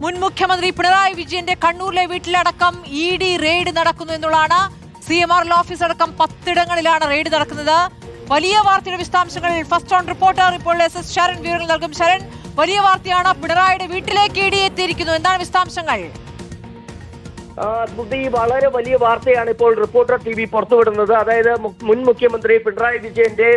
മുൻ മുഖ്യമന്ത്രി പിണറായി വിജയന്റെ കണ്ണൂരിലെ വീട്ടിലടക്കം ED റെയ്ഡ് നടക്കുന്നു എന്നുള്ളതാണ്. CMRL ഓഫീസ് അടക്കം 10 ഇടങ്ങളിലാണ് റെയ്ഡ് നടക്കുന്നത്. വലിയ വാർത്തയുടെ വിശദാംശങ്ങൾ ഫസ്റ്റ് ഓൺ റിപ്പോർട്ടർ ഇപ്പോൾ SS ശരൺ വിവരങ്ങൾ നൽകും. ശരൺ, വലിയ വാർത്തയാണ്. പിണറായിയുടെ വീട്ടിലേക്ക് ED എത്തിയിരിക്കുന്നു. എന്താണ് വിശദാംശങ്ങൾ? വളരെ വലിയ വാർത്തയാണ് ഇപ്പോൾ റിപ്പോർട്ടർ TV പുറത്തുവിടുന്നത്. അതായത് മുൻ മുഖ്യമന്ത്രി പിണറായി വിജയന്റെ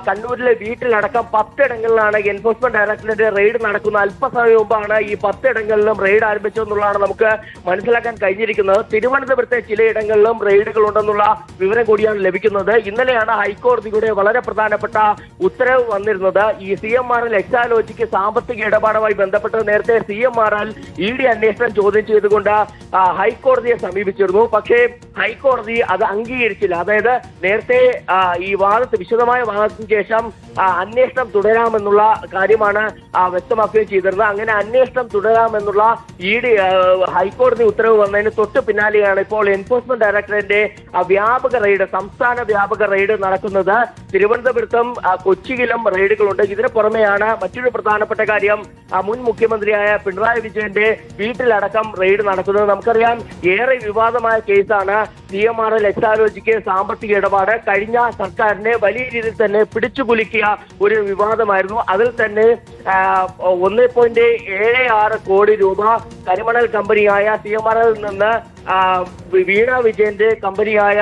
കണ്ണൂരിലെ വീട്ടിലടക്കം 10 ഇടങ്ങളിലാണ് എൻഫോഴ്സ്മെന്റ് ഡയറക്ടറേറ്റ് റെയ്ഡ് നടക്കുന്നത്. അല്പസമയം മുമ്പാണ് ഈ 10 ഇടങ്ങളിലും റെയ്ഡ് ആരംഭിച്ചതെന്നുള്ളതാണ് നമുക്ക് മനസ്സിലാക്കാൻ കഴിഞ്ഞിരിക്കുന്നത്. തിരുവനന്തപുരത്തെ ചിലയിടങ്ങളിലും റെയ്ഡുകൾ ഉണ്ടെന്നുള്ള വിവരം കൂടിയാണ് ലഭിക്കുന്നത്. ഇന്നലെയാണ് ഹൈക്കോടതിയുടെ വളരെ പ്രധാനപ്പെട്ട ഉത്തരവ് വന്നിരുന്നത്. ഈ CMRL എക്സാലോജിക്ക് സാമ്പത്തിക ഇടപാടുമായി ബന്ധപ്പെട്ട് നേരത്തെ CMRL ED അന്വേഷണം ചോദ്യം ചെയ്തുകൊണ്ട് ഹൈക്കോടതിയെ സമീപിച്ചിരുന്നു. പക്ഷേ ഹൈക്കോടതി അത് അംഗീകരിച്ചില്ല. അതായത് നേരത്തെ ഈ വിശദമായ വാദത്തിന് ശേഷം അന്വേഷണം തുടരാമെന്നുള്ള കാര്യമാണ് വ്യക്തമാക്കുകയും ചെയ്തിരുന്നത്. അങ്ങനെ അന്വേഷണം തുടരാമെന്നുള്ള ഹൈക്കോടതി ഉത്തരവ് വന്നതിന് തൊട്ട് പിന്നാലെയാണ് ഇപ്പോൾ എൻഫോഴ്സ്മെന്റ് ഡയറക്ടറേറ്റിന്റെ വ്യാപക റെയ്ഡ്, സംസ്ഥാന വ്യാപക റെയ്ഡ് നടക്കുന്നത്. തിരുവനന്തപുരത്തും കൊച്ചിയിലും റെയ്ഡുകളുണ്ട്. ഇതിന് പുറമെയാണ് മറ്റൊരു പ്രധാനപ്പെട്ട കാര്യം, മുൻ മുഖ്യമന്ത്രിയായ പിണറായി വിജയന്റെ വീട്ടിലടക്കം റെയ്ഡ് നടക്കുന്നത്. നമുക്കറിയാം, ഏറെ വിവാദമായ കേസാണ് CMRL എക്സാലോജിക്ക് സാമ്പത്തിക ഇടപാട്. കഴിഞ്ഞ സർക്കാരിനെ വലിയ രീതിയിൽ തന്നെ പിടിച്ചുകുലുക്കിയ ഒരു വിവാദമായിരുന്നു. അതിൽ തന്നെ 1.76 കോടി രൂപ കരിമണൽ കമ്പനിയായ CMRL നിന്ന് വീണ വിജയന്റെ കമ്പനിയായ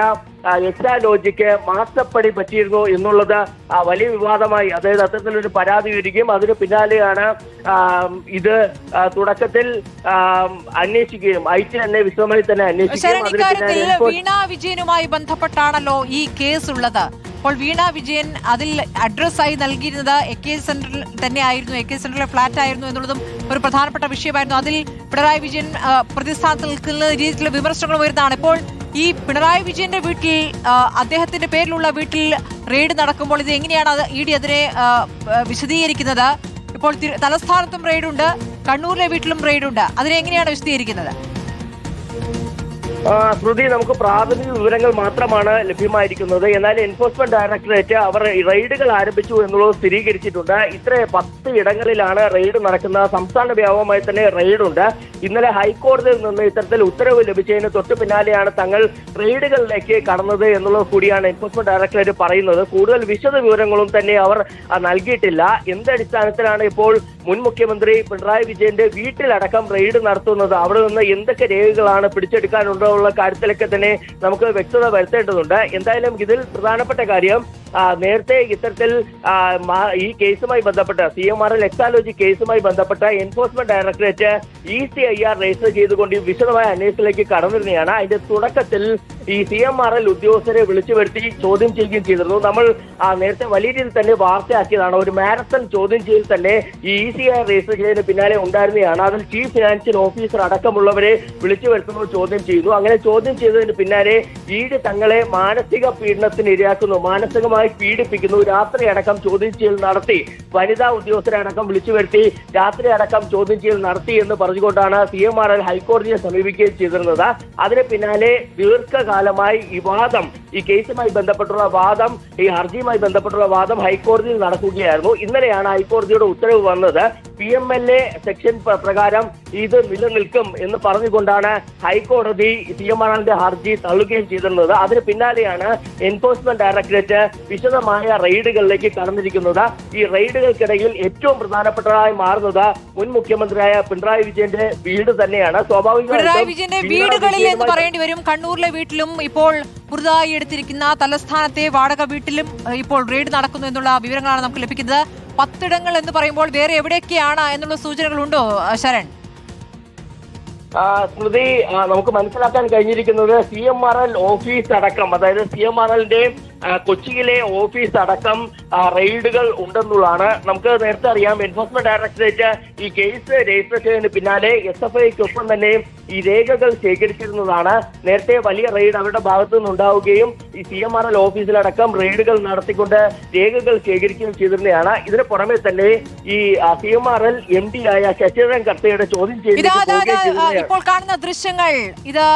എക്സാലോജിക്ക് മാസപ്പടി പറ്റിയിരുന്നു എന്നുള്ളത് വലിയ വിവാദമായി. അതായത് അത്തരത്തിലൊരു പരാതി വരികയും അതിന് പിന്നാലെയാണ് ഇത് തുടക്കത്തിൽ അന്വേഷിക്കുകയും IT തന്നെ വിശദമായി തന്നെ അന്വേഷിക്കുകയും. വീണ വിജയനുമായി ബന്ധപ്പെട്ടാണല്ലോ ഈ കേസ് ഉള്ളത്. അപ്പോൾ വീണ വിജയൻ അതിൽ അഡ്രസ്സായി നൽകിയിരുന്നത് AK സെന്ററിൽ തന്നെയായിരുന്നു, AK സെന്ററിലെ ഫ്ളാറ്റ് ആയിരുന്നു എന്നുള്ളതും ഒരു പ്രധാനപ്പെട്ട വിഷയമായിരുന്നു. അതിൽ പിണറായി വിജയൻ പ്രതിസ്ഥാനത്ത് നിൽക്കുന്ന രീതിയിലുള്ള വിമർശനങ്ങൾ വരുന്നതാണ്. ഇപ്പോൾ ഈ പിണറായി വിജയന്റെ വീട്ടിൽ, അദ്ദേഹത്തിന്റെ പേരിലുള്ള വീട്ടിൽ റെയ്ഡ് നടക്കുമ്പോൾ ഇത് എങ്ങനെയാണ് ED അതിനെ വിശദീകരിക്കുന്നത്? ഇപ്പോൾ തലസ്ഥാനത്തും റെയ്ഡുണ്ട്, കണ്ണൂരിലെ വീട്ടിലും റെയ്ഡുണ്ട്. അതിനെ എങ്ങനെയാണ് വിശദീകരിക്കുന്നത്? ശ്രുതി, നമുക്ക് പ്രാഥമിക വിവരങ്ങൾ മാത്രമാണ് ലഭ്യമായിരിക്കുന്നത്. എന്നാൽ എൻഫോഴ്സ്മെന്റ് ഡയറക്ടറേറ്റ് അവർ റെയ്ഡുകൾ ആരംഭിച്ചു എന്നുള്ളത് സ്ഥിരീകരിച്ചിട്ടുണ്ട്. ഇത്ര 10 ഇടങ്ങളിലാണ് റെയ്ഡ് നടക്കുന്നത്. സംസ്ഥാന വ്യാപകമായി തന്നെ റെയ്ഡുണ്ട്. ഇന്നലെ ഹൈക്കോടതിയിൽ നിന്ന് ഇത്തരത്തിൽ ഉത്തരവ് ലഭിച്ചതിന് തൊട്ട് പിന്നാലെയാണ് തങ്ങൾ റെയ്ഡുകളിലേക്ക് കടന്നത് എന്നുള്ളത് കൂടിയാണ് എൻഫോഴ്സ്മെന്റ് ഡയറക്ടറേറ്റ് പറയുന്നത്. കൂടുതൽ വിശദ വിവരങ്ങളും തന്നെ അവർ നൽകിയിട്ടില്ല. എന്തടിസ്ഥാനത്തിലാണ് ഇപ്പോൾ മുൻ മുഖ്യമന്ത്രി പിണറായി വിജയന്റെ വീട്ടിലടക്കം റെയ്ഡ് നടത്തുന്നത്, അവിടെ നിന്ന് എന്തൊക്കെ രേഖകളാണ് പിടിച്ചെടുക്കാനുണ്ടോ ഉള്ള കാര്യത്തിലൊക്കെ തന്നെ നമുക്ക് വ്യക്തത വരുത്തേണ്ടതുണ്ട്. എന്തായാലും ഇതിൽ പ്രധാനപ്പെട്ട കാര്യം, നേരത്തെ ഇത്തരത്തിൽ ഈ കേസുമായി ബന്ധപ്പെട്ട് CMRL എക്സാലോജി കേസുമായി ബന്ധപ്പെട്ട എൻഫോഴ്സ്മെന്റ് ഡയറക്ടറേറ്റ് ECIR രജിസ്റ്റർ ചെയ്തുകൊണ്ട് വിശദമായ അന്വേഷണത്തിലേക്ക് കടന്നിരുന്നതാണ്. അതിന്റെ തുടക്കത്തിൽ ഈ CMRL ഉദ്യോഗസ്ഥരെ വിളിച്ചു വരുത്തി ചോദ്യം ചെയ്യുകയും ചെയ്തിരുന്നു. നമ്മൾ നേരത്തെ വലിയ രീതിയിൽ തന്നെ വാർത്തയാക്കിയതാണ്. ഒരു മാരത്തൺ ചോദ്യം ചെയ്യൽ തന്നെ ഈ ECIR രജിസ്റ്റർ ചെയ്തതിന് പിന്നാലെ ഉണ്ടായിരുന്നതാണ്. അതിൽ ചീഫ് ഫിനാൻഷ്യൽ ഓഫീസർ അടക്കമുള്ളവരെ വിളിച്ചു വരുത്തുന്നു, ചോദ്യം ചെയ്യുന്നു. അങ്ങനെ ചോദ്യം ചെയ്തതിന് പിന്നാലെ ED തങ്ങളെ മാനസിക പീഡനത്തിന് ഇരയാക്കുന്നു, മാനസികമായി പീഡിപ്പിക്കുന്നു, രാത്രി അടക്കം ചോദ്യം ചെയ്യൽ നടത്തി, വനിതാ ഉദ്യോഗസ്ഥരെ അടക്കം വിളിച്ചു വരുത്തി രാത്രി അടക്കം ചോദ്യം ചെയ്യൽ നടത്തി എന്ന് പറഞ്ഞുകൊണ്ടാണ് CMRL ഹൈക്കോടതിയെ സമീപിക്കുകയും ചെയ്തിരുന്നത്. അതിന് പിന്നാലെ ദീർഘകാലമായി ഈ വാദം, ഈ കേസുമായി ബന്ധപ്പെട്ടുള്ള വാദം, ഈ ഹർജിയുമായി ബന്ധപ്പെട്ടുള്ള വാദം ഹൈക്കോടതിയിൽ നടക്കുകയായിരുന്നു. ഇന്നലെയാണ് ഹൈക്കോടതിയുടെ ഉത്തരവ് വന്നത്. PMLA സെക്ഷൻ പ്രകാരം ഇത് നിലനിൽക്കും എന്ന് പറഞ്ഞുകൊണ്ടാണ് ഹൈക്കോടതി CMRLന്റെ ഹർജി തള്ളുകയും ചെയ്തിരുന്നത്. അതിന് പിന്നാലെയാണ് എൻഫോഴ്സ്മെന്റ് ഡയറക്ടറേറ്റ് വിശദമായ റെയ്ഡുകളിലേക്ക് കടന്നിരിക്കുന്നത്. ഈ റെയ്ഡുകൾക്കിടയിൽ ഏറ്റവും പ്രധാനപ്പെട്ടതായി മാറുന്നത് മുൻ മുഖ്യമന്ത്രിയായ പിണറായി വിജയന്റെ വീട് തന്നെയാണ്. സ്വാഭാവികമായും പിണറായി വിജയന്റെ വീടുകളിൽ എന്ന് പറയേണ്ടി വരും. കണ്ണൂരിലെ വീട്ടിലും ഇപ്പോൾ പുതുതായി എടുത്തിരിക്കുന്ന തലസ്ഥാനത്തെ വാടക വീട്ടിലും ഇപ്പോൾ റെയ്ഡ് നടക്കുന്നു എന്നുള്ള വിവരങ്ങളാണ് നമുക്ക് ലഭിക്കുന്നത്. 10 ഇടങ്ങൾ എന്ന് പറയുമ്പോൾ വേറെ എവിടെയൊക്കെയാണ് എന്നുള്ള സൂചനകളുണ്ടോ ശരൺ? സ്മൃതി, നമുക്ക് മനസ്സിലാക്കാൻ കഴിഞ്ഞിരിക്കുന്നത് CMRL ഓഫീസ് അടക്കം, അതായത് CMRLന്റെ കൊച്ചിയിലെ ഓഫീസ് അടക്കം റെയ്ഡുകൾ ഉണ്ടെന്നുള്ളതാണ്. നമുക്ക് നേരത്തെ അറിയാം, എൻഫോഴ്സ്മെന്റ് ഡയറക്ടറേറ്റ് ഈ കേസ് രജിസ്റ്റർ ചെയ്തതിന് പിന്നാലെ SFIക്കൊപ്പം തന്നെ ഈ രേഖകൾ ശേഖരിച്ചിരുന്നതാണ്. നേരത്തെ വലിയ റെയ്ഡ് അവരുടെ ഭാഗത്തു നിന്നുണ്ടാവുകയും ഈ CMRL ഓഫീസിലടക്കം റെയ്ഡുകൾ നടത്തിക്കൊണ്ട് രേഖകൾ ശേഖരിക്കുകയും ചെയ്തിരുന്നതാണ്. ഇതിന് പുറമെ തന്നെ ഈ CMRL MD ആയ ശശിധരൻ കർത്തയുടെ ചോദ്യം ചെയ്ത് ഇപ്പോൾ കാണുന്ന ദൃശ്യങ്ങൾ ഇത്